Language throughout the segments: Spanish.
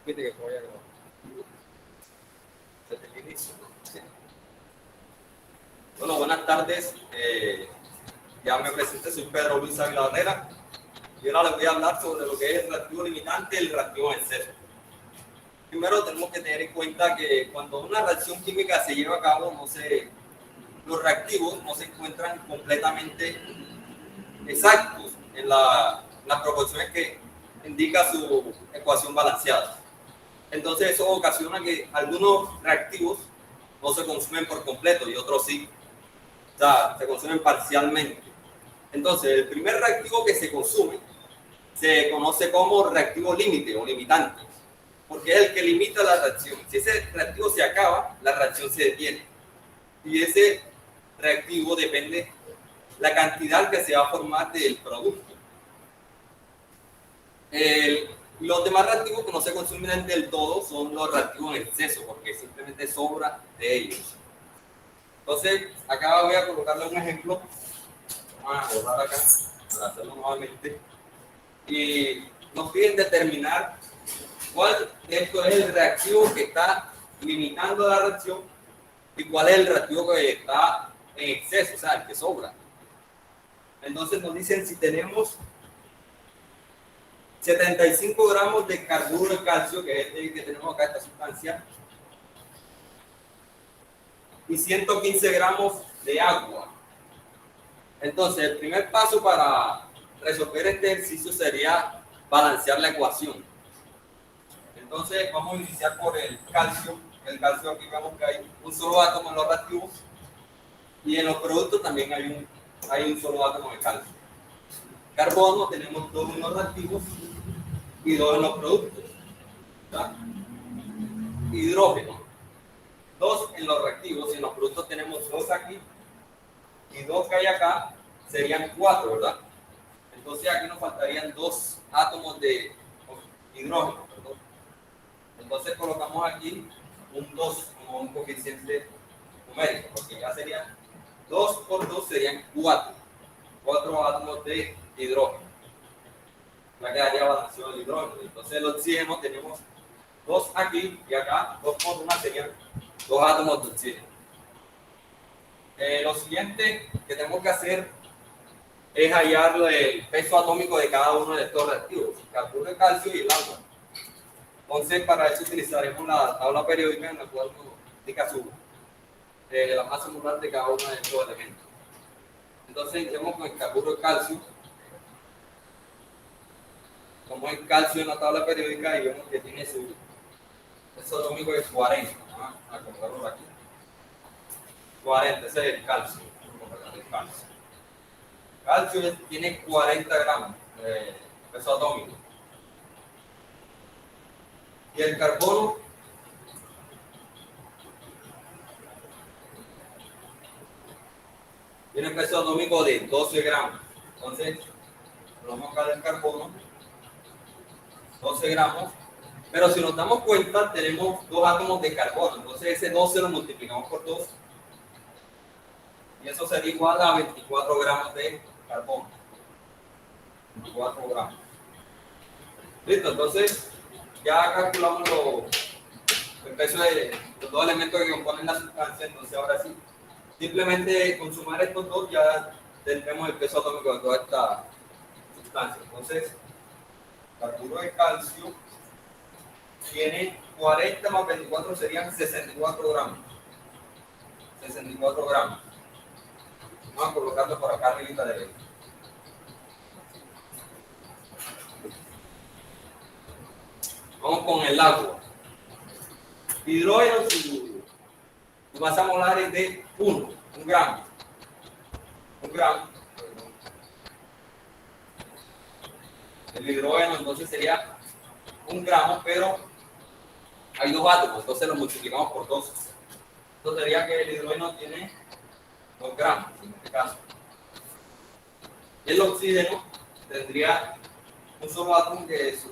Viste que voy a grabar. Desde el inicio. Sí. Bueno, buenas tardes. Ya me presenté, soy Pedro Luis Ávila Barrera. Y ahora les voy a hablar sobre lo que es el reactivo limitante y el reactivo en exceso. Primero tenemos que tener en cuenta que cuando una reacción química se lleva a cabo, los reactivos no se encuentran completamente exactos en las proporciones que indica su ecuación balanceada. Entonces eso ocasiona que algunos reactivos no se consumen por completo y otros sí. O sea, se consumen parcialmente. Entonces, el primer reactivo que se consume se conoce como reactivo límite o limitante, porque es el que limita la reacción. Si ese reactivo se acaba, la reacción se detiene. Y ese reactivo depende la cantidad que se va a formar del producto. Los demás reactivos que no se consumen del todo son los reactivos en exceso, porque simplemente sobra de ellos. Entonces, acá voy a colocarle un ejemplo. Vamos a borrar acá para hacerlo nuevamente. Y nos piden determinar esto es el reactivo que está limitando la reacción y cuál es el reactivo que está en exceso, o sea, el que sobra. Entonces nos dicen si tenemos 75 gramos de carburo de calcio, que es el que tenemos acá, esta sustancia, y 115 gramos de agua. Entonces, el primer paso para resolver este ejercicio sería balancear la ecuación. Entonces, vamos a iniciar por el calcio. El calcio, aquí vemos que hay un solo átomo en los reactivos y en los productos también hay un solo átomo de calcio. Carbono, tenemos 2 en los reactivos y 2 en los productos. ¿Verdad? Hidrógeno, 2 en los reactivos y en los productos tenemos 2 aquí y 2 que hay acá serían 4, ¿verdad? Entonces aquí nos faltarían 2 átomos de hidrógeno, perdón. Entonces colocamos aquí un 2 como un coeficiente numérico, porque ya serían 2 por 2 serían 4 átomos de hidrógeno. Ya quedaría balanceado el hidrógeno. Entonces el oxígeno tenemos 2 aquí y acá, 2 por 1 serían 2 átomos de oxígeno. Lo siguiente que tenemos que hacer es hallar el peso atómico de cada uno de estos reactivos, el carburo de calcio y el agua. Entonces, para eso utilizaremos la tabla periódica en la cual nos indica la masa molar de cada uno de estos elementos. Entonces, iniciamos con el carburo de calcio. Como el calcio en la tabla periódica y vemos que tiene su peso atómico de 40. Vamos a colocarlo aquí. 40, ese es el calcio. Calcio tiene 40 gramos de peso atómico. Y el carbono tiene peso atómico de 12 gramos. Entonces, vamos a buscar el carbono, 12 gramos. Pero si nos damos cuenta, tenemos 2 átomos de carbono. Entonces, ese 12 lo multiplicamos por 2. Y eso sería igual a 24 gramos de carbono. 24 gramos. Listo, entonces ya calculamos el peso de los 2 elementos que componen la sustancia. Entonces, ahora sí, simplemente con sumar estos 2 ya tendremos el peso atómico de toda esta sustancia. Entonces, carburo de calcio tiene 40 más 24 serían 64 gramos. 64 gramos. Vamos a colocarlo por acá arriba de él. Vamos con el agua. Hidrógeno, su masa molar es de 1 gramo. 1 gramo. El hidrógeno entonces sería 1 gramo, pero hay 2 átomos, entonces lo multiplicamos por 2. Entonces sería que el hidrógeno tiene 2 gramos en este caso. Y el oxígeno tendría un solo átomo que su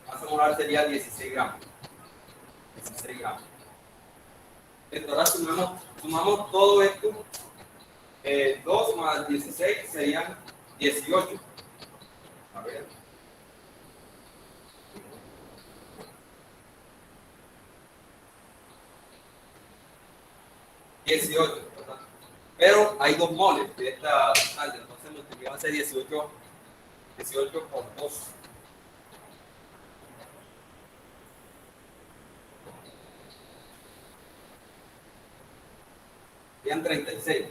masa molar sería 16 gramos. 16 gramos. Entonces ahora sumamos todo esto. 2 más 16 serían 18. A ver. 18, ¿verdad? Pero hay 2 moles de esta sustancia, entonces multiplicamos ese 18 por 2. Serían 36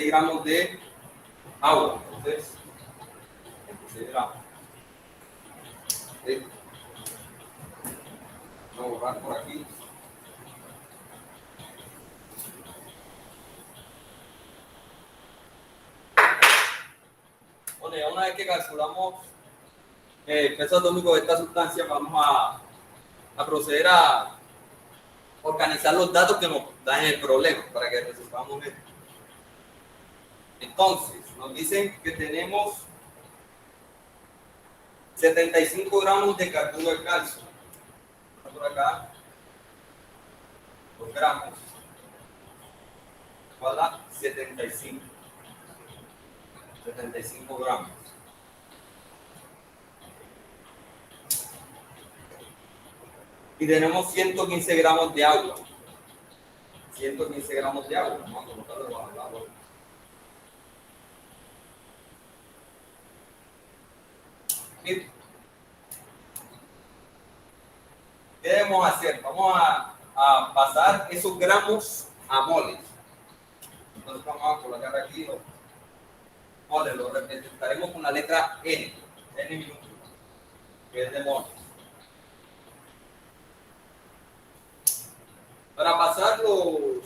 gramos de agua. Entonces, 36 gramos. ¿Sí? Voy a borrar por aquí. Bueno, ya una vez que calculamos el peso atómico de esta sustancia, vamos a proceder a organizar los datos que nos dan el problema para que resolvamos esto. Entonces, nos dicen que tenemos 75 gramos de carburo de calcio. Por acá, 2 gramos, igual a 75 gramos. Y tenemos 115 gramos de agua. 115 gramos de agua. Vamos a colocarlo debajo del agua. ¿Qué debemos hacer? Vamos a pasar esos gramos a moles. Entonces vamos a colocar aquí los moles. Lo representaremos con la letra N. N minúscula, que es de moles. Para pasar los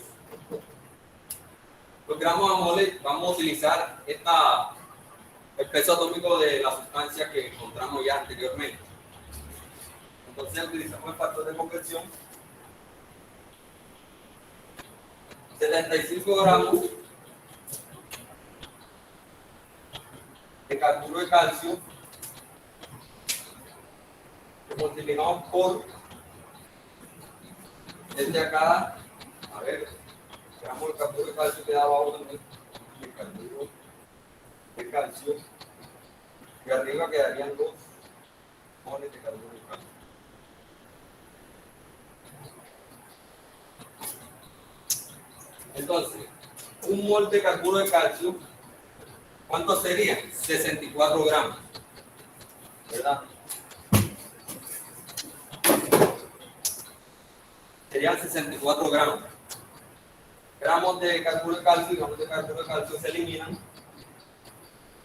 gramos a moles, vamos a utilizar el peso atómico de la sustancia que encontramos ya anteriormente. Entonces utilizamos el factor de conversión. 75 gramos de carburo de calcio que multiplicamos por desde acá, a ver, veamos el carburo de calcio que da abajo también, el carburo de calcio, y arriba quedarían 2 moles de carburo de calcio. Entonces, 1 mol de carburo de calcio, ¿cuánto sería? 64 gramos, ¿verdad? Serían 64 gramos. Gramos de carburo de calcio y gramos de carburo de calcio se eliminan.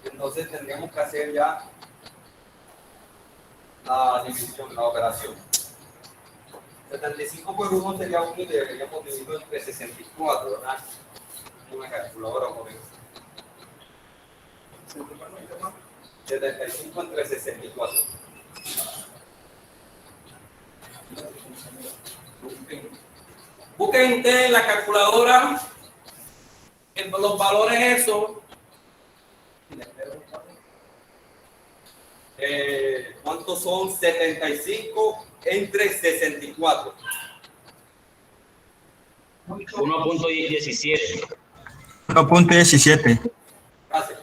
Entonces tendríamos que hacer ya la división, la operación. 75 por 1 sería 1 y deberíamos dividirlo entre 64, ¿verdad? Una calculadora por eso. 75 entre 64. Busquen ustedes en la calculadora los valores esos. ¿Cuántos son 75 entre 64? 1.17. 1.17. Gracias.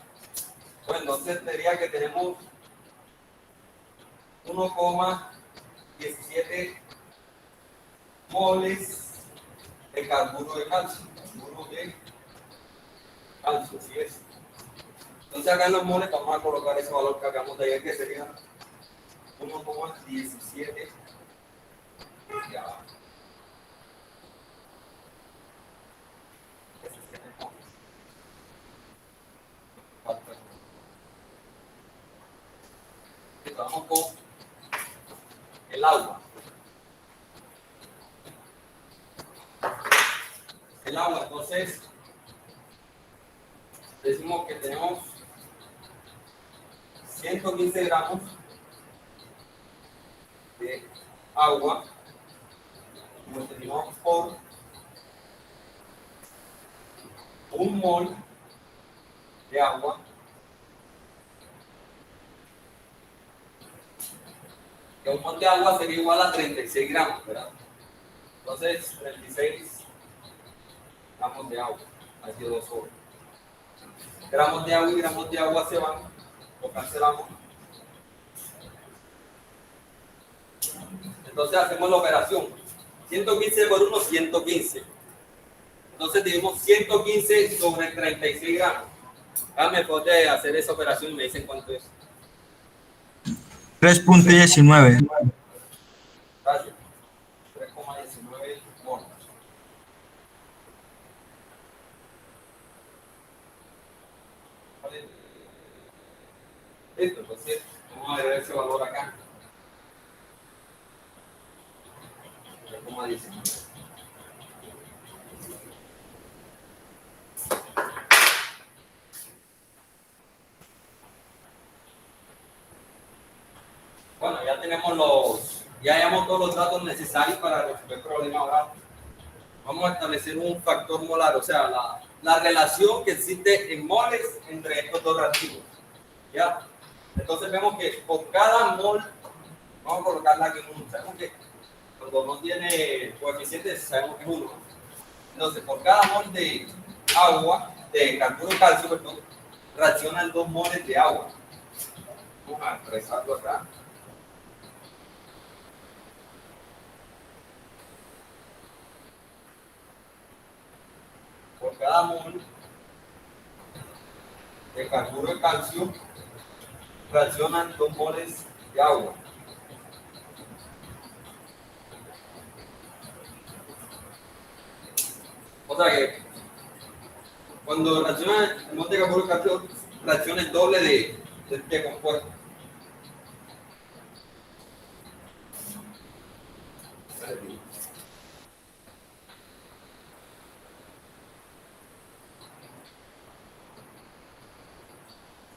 Bueno, entonces sería que tenemos 1,17 moles de carburo de calcio. Carburo de calcio, ¿sí es? Entonces acá en los moles vamos a colocar ese valor que acabamos de ayer, que sería 1,17. Ya. Vamos con el agua. El agua, entonces, decimos que tenemos 115 gramos de agua, multiplicamos por 1 mol de agua, que 1 mol de agua sería igual a 36 gramos, ¿verdad? Entonces, 36 gramos de agua, así 2 horas. Gramos de agua y gramos de agua se van, lo cancelamos. Entonces hacemos la operación. 115 por 1, 115. Entonces dividimos 115 sobre 36 gramos. Me puede hacer esa operación y me dicen cuánto es. 3.19. Gracias. 3,19 moles. Listo, entonces vamos a ver ese valor acá. 3,19. Bueno, ya tenemos todos los datos necesarios para resolver el problema ahora. Vamos a establecer un factor molar, o sea, la relación que existe en moles entre estos dos reactivos. ¿Ya? Entonces vemos que por cada mol, vamos a colocarla aquí en 1. Sabemos que cuando no tiene coeficientes, sabemos que es 1. Entonces, por cada mol de agua, de carburo de calcio, perdón, reaccionan 2 moles de agua. Vamos a expresarlo acá. Por cada mol de carburo de calcio reaccionan 2 moles de agua. O sea que cuando reacciona el mol de carburo de calcio, reacciona el doble de este compuesto.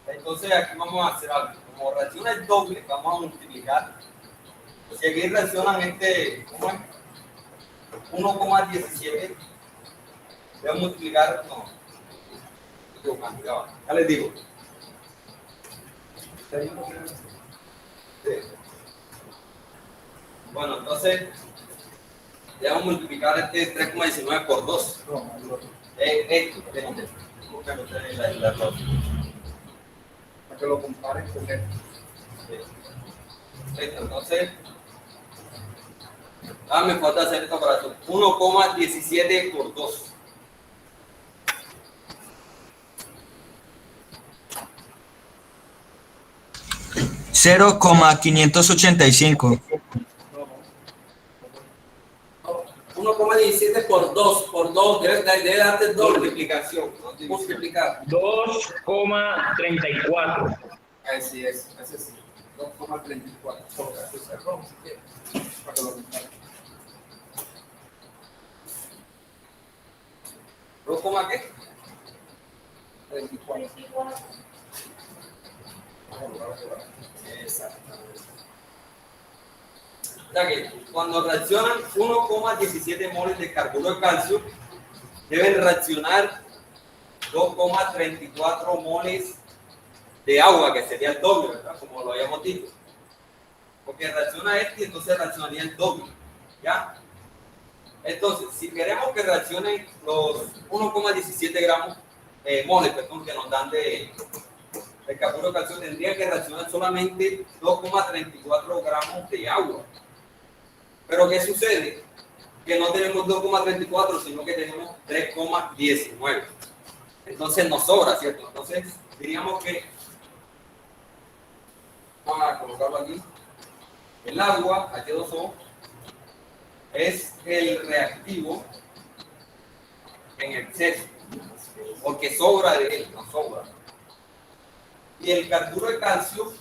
Entonces aquí vamos a hacer algo. Como reacciona el doble, vamos a multiplicar. Si aquí reaccionan ¿cómo es? 1,17. Voy a multiplicar, no. Ya les digo. Sí. Bueno, entonces, ya vamos a multiplicar este 3,19 por 2. Para que lo comparen con esto. Entonces, me falta hacer esta operación. 1,17 por 2. $0,585. 1,17 por 2, debe darte el doble. Multiplicación. Multiplicar. 2,34. Así es, ese sí. 2,34. Si quieres, para que lo comparen. 2, ¿qué? 34. Exacto. O sea que cuando reaccionan 1,17 moles de carburo de calcio, deben reaccionar 2,34 moles de agua, que sería el doble, ¿verdad? Como lo habíamos dicho. Porque reacciona y entonces reaccionaría el doble. ¿Ya? Entonces, si queremos que reaccionen los 1,17 gramos, moles, perdón, que nos dan de carburo de calcio, tendría que reaccionar solamente 2,34 gramos de agua. Pero ¿qué sucede? Que no tenemos 2,34, sino que tenemos 3,19. Entonces nos sobra, ¿cierto? Entonces diríamos que, vamos a colocarlo aquí, el agua, H2O, es el reactivo en exceso, porque sobra de él, no sobra. Y el carburo de calcio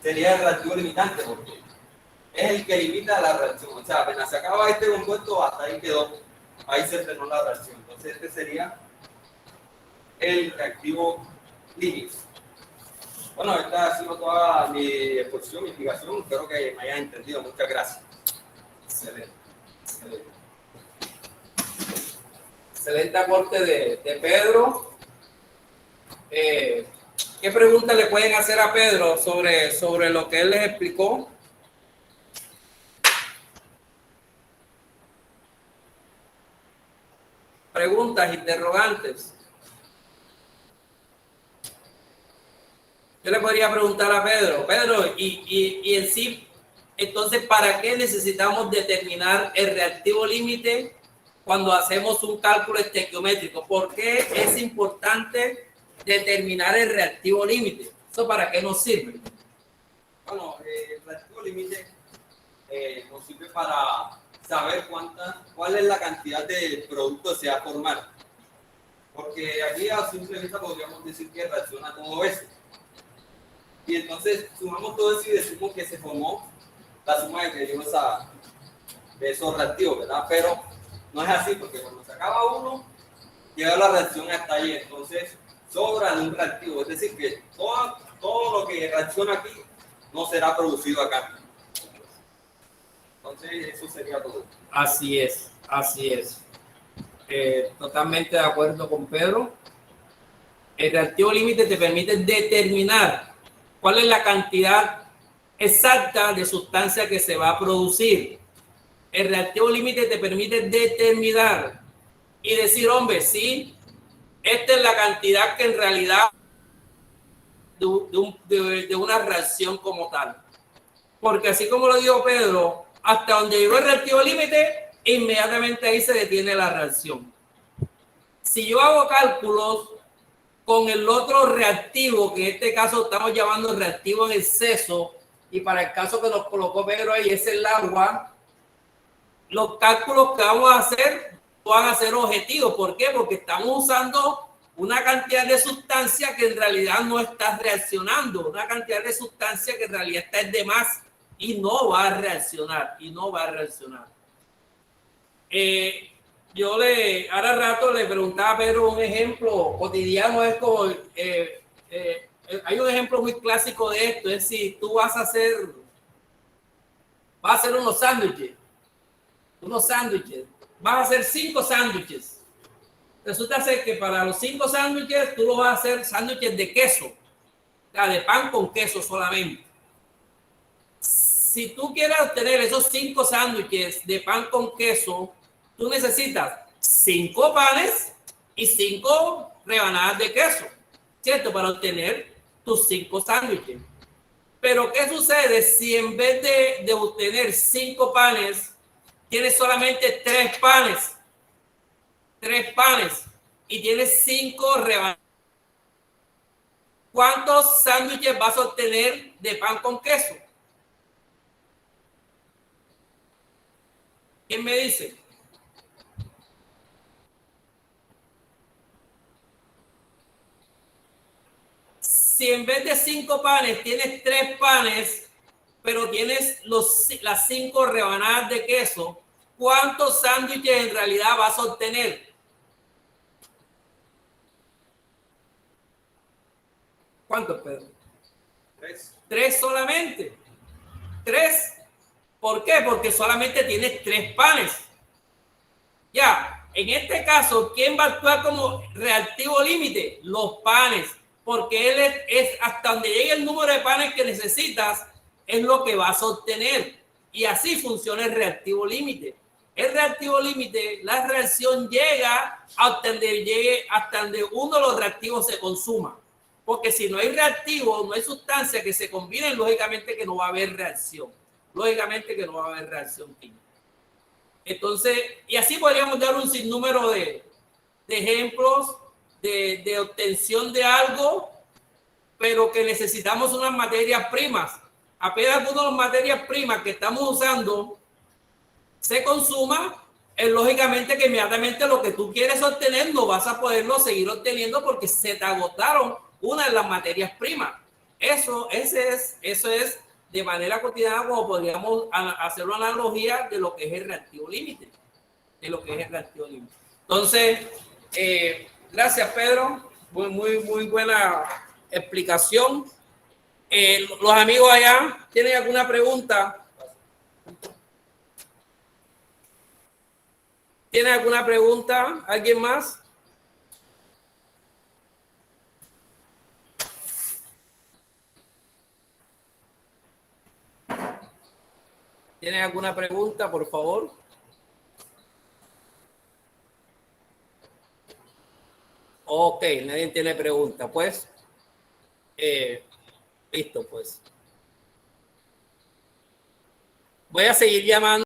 sería el reactivo limitante, porque es el que limita la reacción. O sea, apenas se acaba este compuesto, hasta ahí quedó, ahí se frenó la reacción. Entonces este sería el reactivo límite. Bueno, esta ha sido toda mi exposición, mi explicación. Espero que me hayan entendido. Muchas gracias. Excelente. Excelente aporte de Pedro. ¿Qué preguntas le pueden hacer a Pedro sobre lo que él les explicó? Preguntas, interrogantes. Yo le podría preguntar a Pedro, y en sí, Entonces, ¿para qué necesitamos determinar el reactivo límite cuando hacemos un cálculo estequiométrico? ¿Por qué es importante determinar el reactivo límite? ¿Eso para qué nos sirve? Bueno, el reactivo límite nos sirve para saber cuál es la cantidad de producto que se va a formar. Porque aquí a simple vista podríamos decir que reacciona todo eso. Y entonces sumamos todo eso y decimos que se formó la suma de esos reactivos, ¿verdad? Pero no es así, porque cuando se acaba uno, llega la reacción hasta ahí. Entonces sobra un reactivo. Es decir, que todo lo que reacciona aquí no será producido acá. Entonces eso sería todo. Así es, así es. Totalmente de acuerdo con Pedro. El reactivo límite te permite determinar cuál es la cantidad exacta de sustancia que se va a producir. El reactivo límite te permite determinar y decir, hombre, sí, esta es la cantidad que en realidad de una reacción como tal. Porque así como lo dijo Pedro, hasta donde llegó el reactivo límite, inmediatamente ahí se detiene la reacción. Si yo hago cálculos con el otro reactivo, que en este caso estamos llamando reactivo en exceso, y para el caso que nos colocó Pedro ahí es el agua, los cálculos que vamos a hacer van a ser objetivos. ¿Por qué? Porque estamos usando una cantidad de sustancia que en realidad no está reaccionando, una cantidad de sustancia que en realidad está de más y no va a reaccionar, Yo ahora rato le preguntaba a Pedro un ejemplo cotidiano, es como, hay un ejemplo muy clásico de esto, es si tú vas a hacer unos sándwiches, vas a hacer 5 sándwiches. Resulta ser que para los 5 sándwiches tú lo vas a hacer sándwiches de queso, o sea, de pan con queso solamente. Si tú quieres obtener esos 5 sándwiches de pan con queso, tú necesitas 5 panes y 5 rebanadas de queso, ¿cierto? Para obtener tus 5 sándwiches. Pero ¿qué sucede si en vez de obtener 5 panes, tienes solamente 3 panes? 3 panes y tienes 5 rebanadas. ¿Cuántos sándwiches vas a obtener de pan con queso? ¿Quién me dice? Si en vez de 5 panes tienes 3 panes, pero tienes las 5 rebanadas de queso, ¿cuántos sándwiches en realidad vas a obtener? ¿Cuántos, Pedro? 3. 3 solamente. 3. ¿Por qué? Porque solamente tienes 3 panes. Ya, en este caso, ¿quién va a actuar como reactivo límite? Los panes, porque él es hasta donde llegue el número de panes que necesitas, es lo que vas a obtener. Y así funciona el reactivo límite. El reactivo límite, la reacción llega hasta donde uno de los reactivos se consuma. Porque si no hay reactivo, no hay sustancia que se combinen, lógicamente que no va a haber reacción. Química. Entonces, y así podríamos dar un sinnúmero de ejemplos de obtención de algo, pero que necesitamos unas materias primas. Apenas algunas de las materias primas que estamos usando se consuma, lógicamente que inmediatamente lo que tú quieres obtener no vas a poderlo seguir obteniendo porque se te agotaron una de las materias primas. Eso es de manera cotidiana como podríamos hacer una analogía de lo que es el reactivo límite. Entonces, gracias, Pedro. Muy buena explicación. Los amigos allá, ¿tienen alguna pregunta? ¿Tienen alguna pregunta? ¿Alguien más? ¿Tienen alguna pregunta, por favor? Ok, nadie tiene pregunta. Pues, listo, pues. Voy a seguir llamando